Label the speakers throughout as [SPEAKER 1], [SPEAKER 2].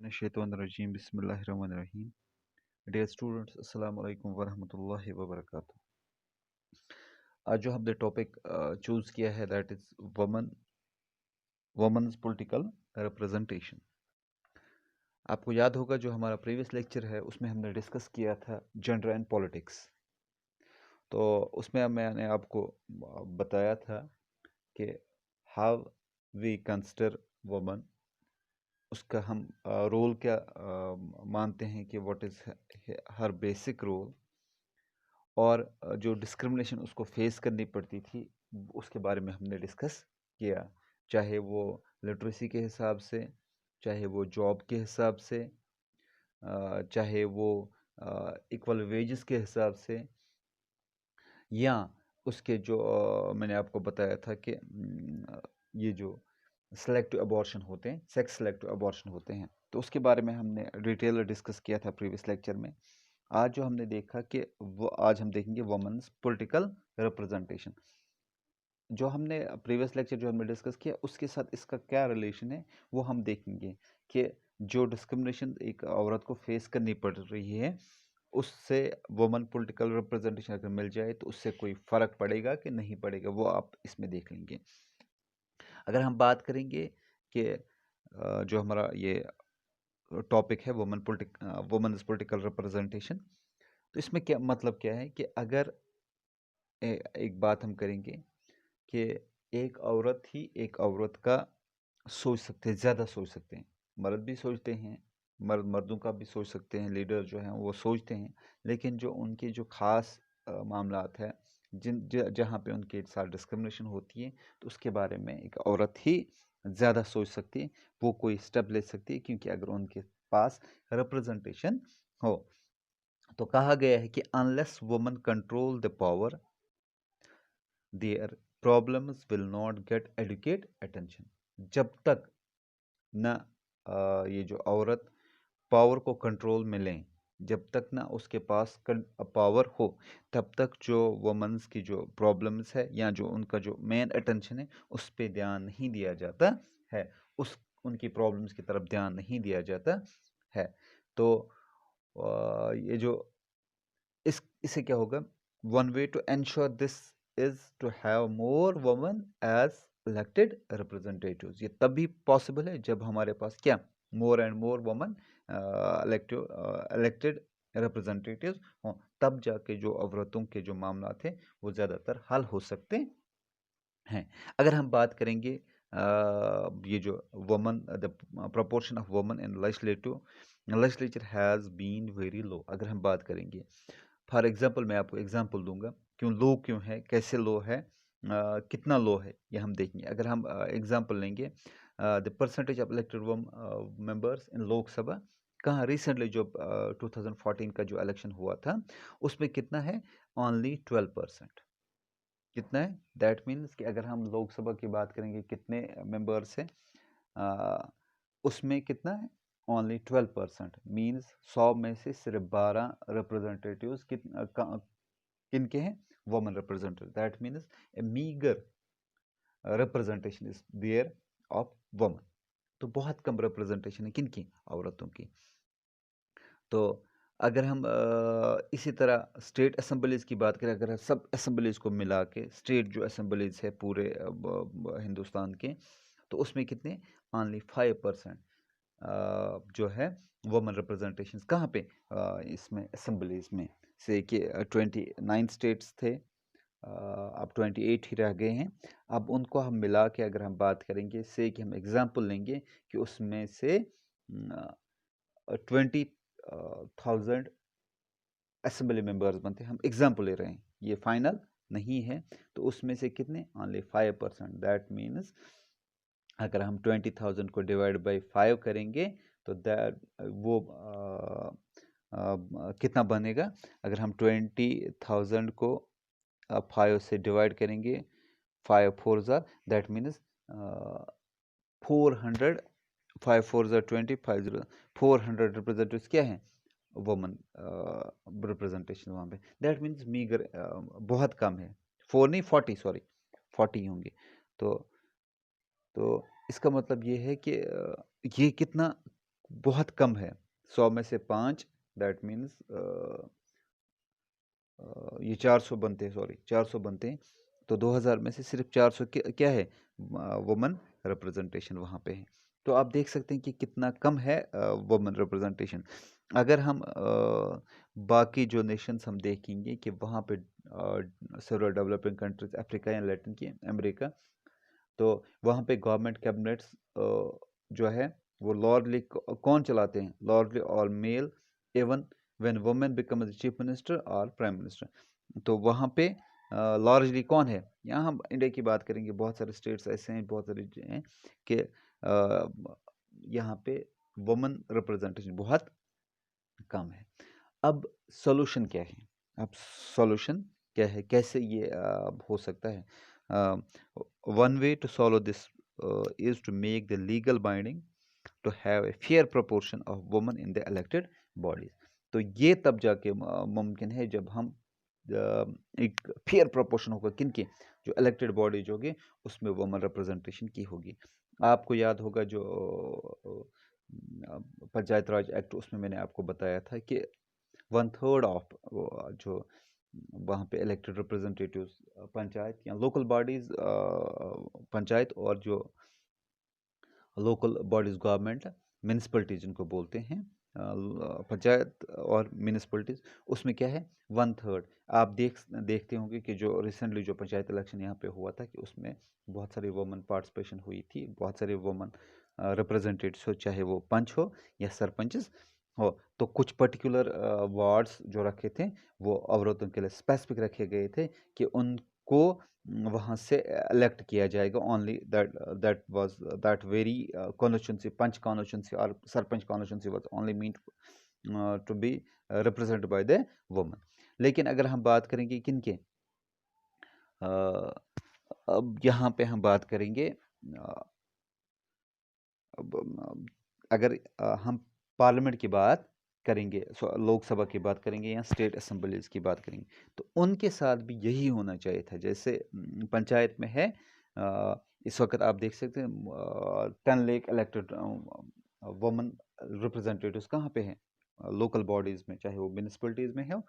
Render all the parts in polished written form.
[SPEAKER 1] शैतानिर्रजीम बिस्मिल्लाहिर्रहमानिर्रहीम। Dear students, अस्सलाम वालेकुम वरहमतुल्लाहि वबरकातुहू। आज जो हमने टॉपिक चूज़ किया है that is women's political representation. आपको याद होगा जो हमारा प्रीवियस लेक्चर है उसमें हमने डिस्कस किया था जेंडर एंड पॉलिटिक्स। तो उसमें मैंने आपको बताया था कि हाउ वी कंसिडर वुमेन, उसका हम रोल क्या मानते हैं कि what is her basic role, और जो डिस्क्रिमिनेशन उसको फेस करनी पड़ती थी उसके बारे में हमने डिस्कस किया, चाहे वो लिटरेसी के हिसाब से, चाहे वो जॉब के हिसाब से, चाहे वो इक्वल वेजेस के हिसाब से, या उसके जो मैंने आपको बताया था कि ये जो सेलेक्टिव अबॉर्शन होते हैं, सेक्स सेलेक्टिव अबॉर्शन होते हैं, तो उसके बारे में हमने डिटेल डिस्कस किया था प्रीवियस लेक्चर में। आज जो हमने देखा कि वो आज हम देखेंगे वुमेन्स पॉलिटिकल रिप्रेजेंटेशन। जो हमने प्रीवियस लेक्चर जो हमने डिस्कस किया उसके साथ इसका क्या रिलेशन है वो हम देखेंगे कि जो डिस्क्रिमिनेशन एक औरत को फेस करनी पड़ रही है उससे वुमेन पॉलिटिकल रिप्रेजेंटेशन अगर मिल जाए तो उससे कोई फ़र्क पड़ेगा कि नहीं पड़ेगा, वो आप इसमें देख लेंगे। अगर हम बात करेंगे कि जो हमारा ये टॉपिक है वुमेन्स पॉलिटिकल रिप्रेजेंटेशन, तो इसमें क्या मतलब क्या है कि अगर एक बात हम करेंगे कि एक औरत ही एक औरत का सोच सकते हैं, ज़्यादा सोच सकते हैं, मर्द भी सोचते हैं, मर्दों का भी सोच सकते हैं, लीडर जो हैं वो सोचते हैं, लेकिन जो उनके जो ख़ास मामलात है जहाँ पे उनके साथ डिस्क्रिमिनेशन होती है तो उसके बारे में एक औरत ही ज़्यादा सोच सकती है, वो कोई स्टेप ले सकती है, क्योंकि अगर उनके पास रिप्रेजेंटेशन हो। तो कहा गया है कि unless woman control the power their problems will not get adequate attention. जब तक न ये जो औरत पावर को कंट्रोल में लें, जब तक ना उसके पास पावर हो, तब तक जो वुमेन्स की जो प्रॉब्लम्स है या जो उनका जो मेन अटेंशन है उस पर ध्यान नहीं दिया जाता है, उस उनकी प्रॉब्लम्स की तरफ ध्यान नहीं दिया जाता है। तो ये जो इससे क्या होगा, one way to ensure this is to have more women as elected representatives. ये तभी पॉसिबल है जब हमारे पास क्या, more and more women elected representatives हों, तब जाके जो औरतों के जो मामला थे वो ज़्यादातर हल हो सकते हैं। अगर हम बात करेंगे ये जो woman, the proportion of woman in legislature has been very low, अगर हम बात करेंगे फॉर एग्जांपल, मैं आपको एग्जांपल दूंगा क्यों है, कैसे लो है, कितना लो है, ये हम देखेंगे। अगर हम एग्जांपल लेंगे the percentage of elected members in Lok Sabha, कहाँ रिसेंटली जो 2014 का जो इलेक्शन हुआ था उसमें कितना है, ओनली 12%। कितना है, दैट मीन्स कि अगर हम लोकसभा की बात करेंगे कितने मेंबर्स हैं, उसमें कितना है, ओनली 12%। मीन्स 100 में से सिर्फ 12 रिप्रेजेंटेटिव्स किनके हैं, women representative. That means a meagre representation is there of women. तो बहुत कम रिप्रेजेंटेशन है किनकी, औरतों की। तो अगर हम इसी तरह स्टेट असम्बलीज़ की बात करें, अगर सब असम्बलीज़ को मिला के स्टेट जो असम्बलीज़ है पूरे हिंदुस्तान के, तो उसमें कितने, ओनली 5% जो है वुमेन रिप्रेजेंटेशन कहाँ पे, इसमें असम्बलीज़ में से कि 29 स्टेट्स थे, अब 28 ही रह गए हैं। अब उनको हम मिला के अगर हम बात करेंगे, से कि हम एग्जांपल लेंगे कि उसमें से 20,000 असेंबली मेंबर्स बनते हैं, हम एग्जांपल ले रहे हैं, ये फाइनल नहीं है, तो उसमें से कितने, ओनली 5%। दैट मीन्स अगर हम 20,000 को डिवाइड बाई 5 करेंगे तो दैट वो कितना बनेगा, अगर हम 20,000 को 5 से डिवाइड करेंगे, 5 4 ज़ार, दैट मीन्स 400, 5 4 ज़ार 20, 5 0 400 रिप्रेजेंटेटिव्स क्या हैं, वुमन रिप्रेजेंटेशन वहाँ पे। दैट मीन्स मीगर, बहुत कम है, 4 नहीं 40, सॉरी 40 होंगे। तो इसका मतलब ये है कि ये कितना बहुत कम है। 100 में से 5, दैट मीन्स ये 400 बनते हैं, सॉरी 400 बनते हैं। तो 2000 में से सिर्फ 400 क्या है, वुमन रिप्रेजेंटेशन वहाँ पे है। तो आप देख सकते हैं कि कितना कम है वुमन रिप्रेजेंटेशन। अगर हम बाकी जो नेशंस हम देखेंगे कि वहाँ पे सेवरल डेवलपिंग कंट्रीज, अफ्रीका या लैटिन की अमेरिका, तो वहाँ पे गवर्नमेंट कैबिनेट्स जो है वो लॉर्डली कौन चलाते हैं, लॉर्डली और male, even when women become chief minister और प्राइम मिनिस्टर। तो वहाँ पे लार्जली कौन है। यहाँ हम इंडिया की बात करेंगे, बहुत सारे स्टेट्स ऐसे हैं, बहुत सारे हैं कि यहाँ पे वुमेन रिप्रेजेंटेशन बहुत कम है। अब सॉल्यूशन क्या है, अब सॉल्यूशन क्या है, कैसे ये हो सकता है। One way to solve this is to make the legal binding to have a fair proportion of women in the elected bodies. तो ये तब जाके मुमकिन है जब हम एक फेयर प्रोपोर्शन होगा किनके, जो इलेक्टेड बॉडीज होगी उसमें वुमेन रिप्रेजेंटेशन की होगी। आपको याद होगा जो पंचायत राज एक्ट, उसमें मैंने आपको बताया था कि 1/3 ऑफ जो वहाँ पे इलेक्टेड रिप्रेजेंटेटिव्स पंचायत या लोकल बॉडीज, पंचायत और जो लोकल बॉडीज गवर्नमेंट, म्यूनिसपैलिटी जिनको बोलते हैं, पंचायत और म्यूनिसपैलिटीज, उसमें क्या है 1/3। आप देखते होंगे कि जो रिसेंटली जो पंचायत इलेक्शन यहाँ पे हुआ था कि उसमें बहुत सारी वुमेन पार्टिसिपेशन हुई थी, बहुत सारे वुमेन रिप्रेजेंटेटिव्स हो, चाहे वो पंच हो या सरपंच हो। तो कुछ पर्टिकुलर वार्ड्स जो रखे थे वो औरतों के लिए स्पेसिफिक रखे गए थे कि उनको वहाँ से इलेक्ट किया जाएगा। Only that very constituency, panch constituency और sarpanch constituency was only mean to be represented by the women. लेकिन अगर हम बात करेंगे किनके, अब यहाँ पे हम बात करेंगे अगर हम पार्लियामेंट की बात करेंगे, लोकसभा की बात करेंगे या स्टेट असेंबलीज की बात करेंगे, तो उनके साथ भी यही होना चाहिए था। जैसे पंचायत में है, इस वक्त आप देख सकते हैं 10 लाख इलेक्टेड वुमेन रिप्रेजेंटेटिव्स कहाँ पे हैं, लोकल बॉडीज़ में, चाहे वो म्यूनिसपैलिटीज़ में हो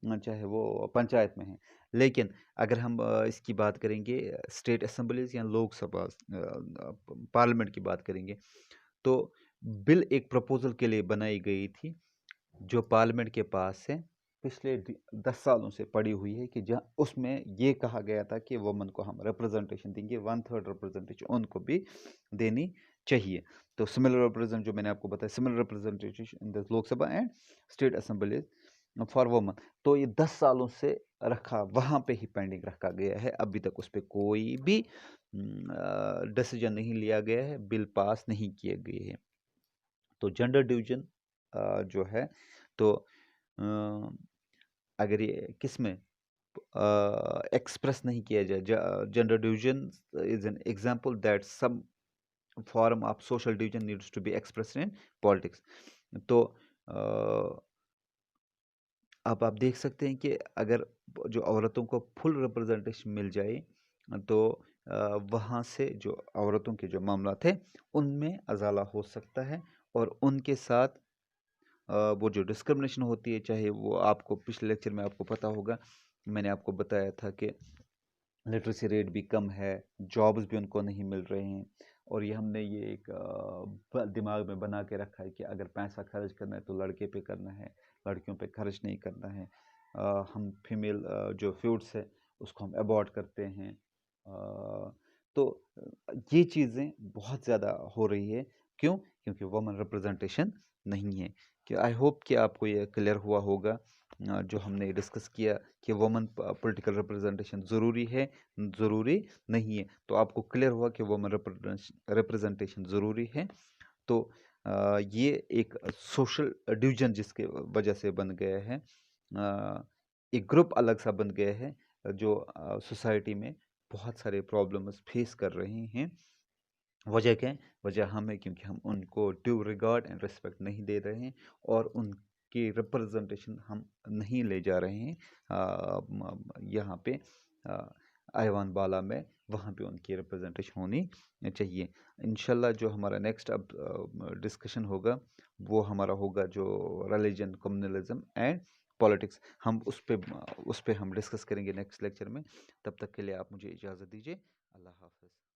[SPEAKER 1] चाहे वो पंचायत में है। लेकिन अगर हम इसकी बात करेंगे स्टेट असेंबलीज या लोकसभा पार्लियामेंट की बात करेंगे, तो बिल एक प्रपोजल के लिए बनाई गई थी जो पार्लियामेंट के पास है, पिछले 10 सालों से पड़ी हुई है, कि जहाँ उसमें ये कहा गया था कि वुमेन को हम रिप्रेजेंटेशन देंगे, 1/3 रिप्रेजेंटेशन उनको भी देनी चाहिए। तो सिमिलर रिप्रेजेंट जो मैंने आपको बताया, similar representation in the Lok Sabha and state assemblies for women. तो ये 10 सालों से रखा, वहाँ पे ही पेंडिंग रखा गया है, अभी तक उस पर कोई भी डिसीजन नहीं लिया गया है, बिल पास नहीं किए गए हैं। तो जेंडर डिवीजन जो है, तो अगर ये किस में एक्सप्रेस नहीं किया जाए, gender division is an example that some form of social division needs to be expressed in politics. तो अब आप देख सकते हैं कि अगर जो औरतों को फुल रिप्रेजेंटेशन मिल जाए, तो वहाँ से जो औरतों के जो मामला थे उनमें अजाला हो सकता है, और उनके साथ वो जो डिस्क्रिमिनेशन होती है, चाहे वो आपको पिछले लेक्चर में आपको पता होगा, मैंने आपको बताया था कि लिटरेसी रेट भी कम है, जॉब्स भी उनको नहीं मिल रहे हैं, और ये हमने ये एक दिमाग में बना के रखा है कि अगर पैसा खर्च करना है तो लड़के पे करना है, लड़कियों पे खर्च नहीं करना है। हम फीमेल जो फ्यूड्स है उसको हम अबॉर्ट करते हैं। तो ये चीज़ें बहुत ज़्यादा हो रही है, क्यों? क्योंकि वुमेन रिप्रेजेंटेशन नहीं है। कि आई होप कि आपको ये क्लियर हुआ होगा जो हमने डिस्कस किया कि वुमेन पॉलिटिकल रिप्रेजेंटेशन ज़रूरी है, ज़रूरी नहीं है। तो आपको क्लियर हुआ कि वुमेन रिप्रेजेंटेशन ज़रूरी है। तो ये एक सोशल डिवीजन जिसके वजह से बन गया है, एक ग्रुप अलग सा बन गया है जो सोसाइटी में बहुत सारे प्रॉब्लम्स फेस कर रहे हैं। वजह क्या है? वजह हम है, क्योंकि हम उनको ड्यू रिगार्ड एंड रिस्पेक्ट नहीं दे रहे हैं, और उनकी रिप्रेजेंटेशन हम नहीं ले जा रहे हैं यहाँ पे ऐवान बाला में वहाँ पे उनकी रिप्रेजेंटेशन होनी चाहिए। इंशाल्लाह जो हमारा नेक्स्ट अब डिस्कशन होगा वो हमारा होगा जो रिलीजन, कम्युनलिज्म एंड पॉलिटिक्स, हम उस पे हम डिस्कस करेंगे नेक्स्ट लेक्चर में। तब तक के लिए आप मुझे इजाज़त दीजिए। अल्लाह हाफ़िज़।